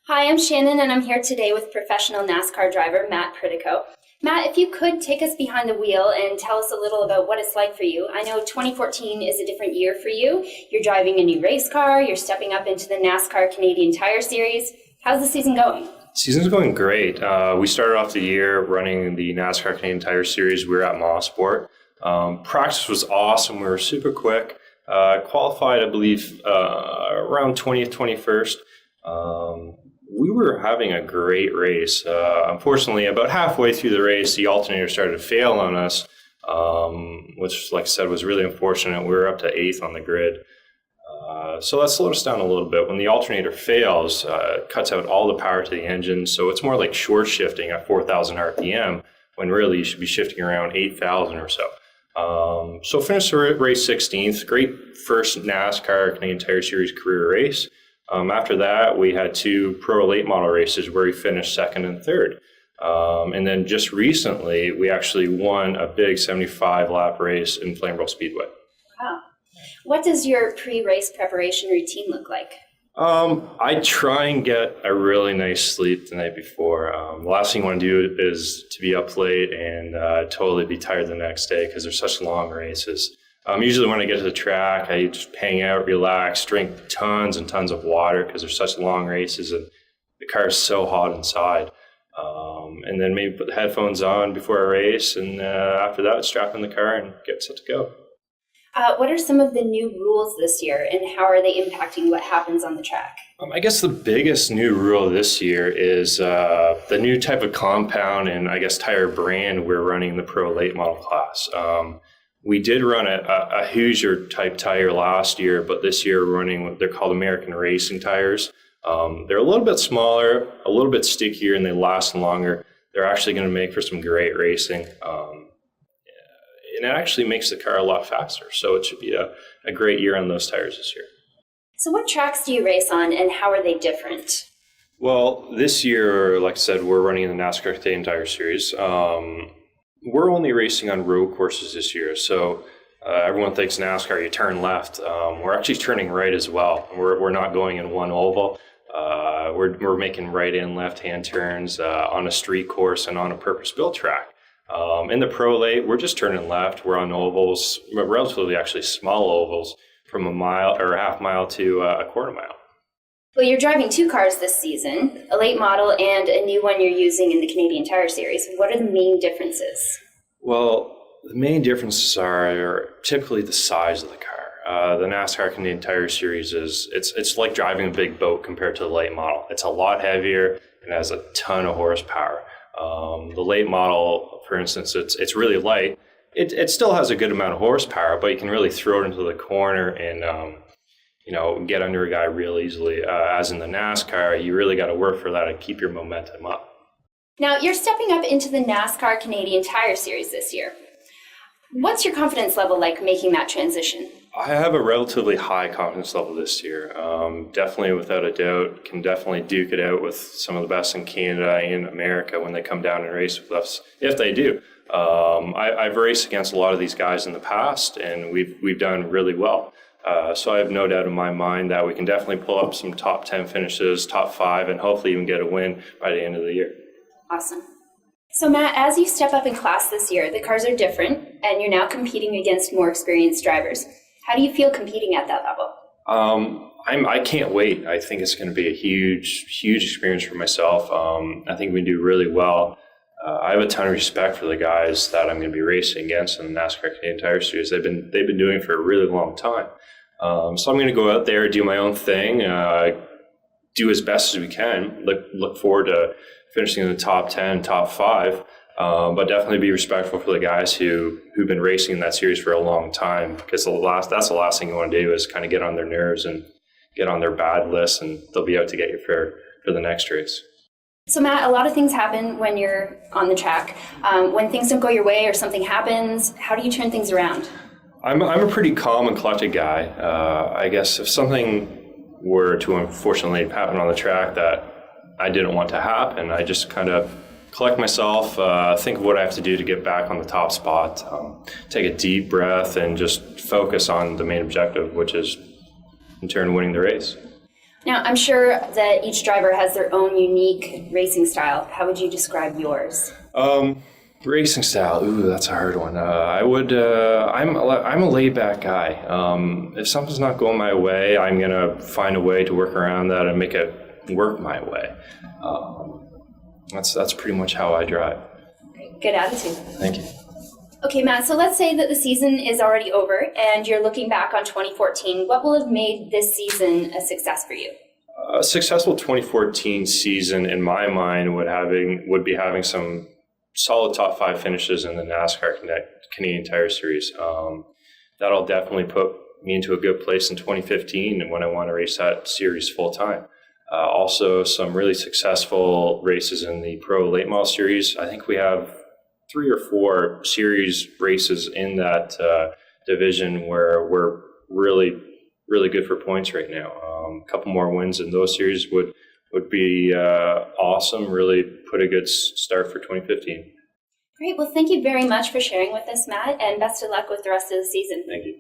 Hi, I'm Shannon, and I'm here today with professional NASCAR driver Matt Pritiko. Matt, if you could take us behind the wheel and tell us a little about what it's like for you. I know 2014 is a different year for you. You're driving a new race car. You're stepping up into the NASCAR Canadian Tire Series. How's the season going? Season's going great. We started off the year running the NASCAR Canadian Tire Series. We were at Mosport. Practice was awesome. We were super quick. Qualified, I believe, around 20th, 21st. We were having a great race. Unfortunately, about halfway through the race, the alternator started to fail on us, which, like I said, was really unfortunate. We were up to 8th on the grid. So that slowed us down a little bit. When the alternator fails, it cuts out all the power to the engine. So it's more like short shifting at 4,000 RPM, when really you should be shifting around 8,000 or so. So finished the race 16th. Great first NASCAR Canadian Tire Series career race. After that, we had 2 Pro Late Model races where we finished 2nd and 3rd. And then just recently, we actually won a big 75-lap race in Flambeau Speedway. Wow. What does your pre-race preparation routine look like? I try and get a really nice sleep the night before. The last thing you want to do is to be up late and totally be tired the next day because they're such long races. Usually when I get to the track, I just hang out, relax, drink tons and tons of water because they're such long races and the car is so hot inside. And then maybe put the headphones on before a race, and after that, strap in the car and get set to go. What are some of the new rules this year, and how are they impacting what happens on the track? I guess the biggest new rule this year is the new type of compound and I guess tire brand we're running in the Pro Late Model class. We did run a Hoosier type tire last year, but this year we're running what they're called American racing tires. They're a little bit smaller, a little bit stickier, and they last longer. They're actually going to make for some great racing. And it actually makes the car a lot faster. So it should be a great year on those tires this year. So what tracks do you race on, and how are they different? Well, this year, like I said, we're running in the NASCAR Canadian Tire Series. We're only racing on road courses this year. So everyone thinks NASCAR, you turn left. We're actually turning right as well. We're not going in one oval. We're making right and left-hand turns on a street course and on a purpose-built track. In the Pro Late, we're just turning left. We're on ovals, relatively actually small ovals, from a mile or a half mile to a quarter mile. Well, you're driving 2 cars this season, a late model and a new one you're using in the Canadian Tire Series. What are the main differences? Well, the main differences are typically the size of the car. The NASCAR Canadian Tire Series it's like driving a big boat compared to the late model. It's a lot heavier and has a ton of horsepower. The late model, for instance, it's really light. It still has a good amount of horsepower, but you can really throw it into the corner and get under a guy real easily. As in the NASCAR, you really got to work for that to keep your momentum up. Now, you're stepping up into the NASCAR Canadian Tire Series this year. What's your confidence level like making that transition? I have a relatively high confidence level this year. Definitely, without a doubt, can definitely duke it out with some of the best in Canada and America when they come down and race with us, if they do. I've raced against a lot of these guys in the past, and we've done really well. So I have no doubt in my mind that we can definitely pull up some top 10 finishes, top 5, and hopefully even get a win by the end of the year. Awesome. So Matt, as you step up in class this year, the cars are different, and you're now competing against more experienced drivers. How do you feel competing at that level? I can't wait. I think it's going to be a huge experience for myself. I think we do really well. I have a ton of respect for the guys that I'm going to be racing against in the NASCAR Canadian Tire Series. They've been doing it for a really long time. So I'm going to go out there, do my own thing, do as best as we can. Look forward to finishing in the top 10, top 5. But definitely be respectful for the guys who've been racing in that series for a long time, because that's the last thing you want to do is kind of get on their nerves and get on their bad list, and they'll be out to get you for the next race. So Matt, a lot of things happen when you're on the track. When things don't go your way or something happens, how do you turn things around? I'm a pretty calm and collected guy. I guess if something were to unfortunately happen on the track that I didn't want to happen, I just kind of collect myself, think of what I have to do to get back on the top spot, take a deep breath, and just focus on the main objective, which is in turn winning the race. Now, I'm sure that each driver has their own unique racing style. How would you describe yours? Racing style, ooh, that's a hard one. I'm a laid back guy. If something's not going my way, I'm gonna find a way to work around that and make it work my way. That's pretty much how I drive. Good attitude. Thank you. Okay, Matt, so let's say that the season is already over and you're looking back on 2014. What will have made this season a success for you? A successful 2014 season, in my mind, would be having some solid top 5 finishes in the NASCAR Canadian Tire Series. That'll definitely put me into a good place in 2015 and when I want to race that series full time. Also, some really successful races in the Pro Late Model Series. I think we have 3 or 4 series races in that division where we're really good for points right now. A couple more wins in those series would be awesome. Really put a good start for 2015. Great. Well, thank you very much for sharing with us, Matt, and best of luck with the rest of the season. Thank you.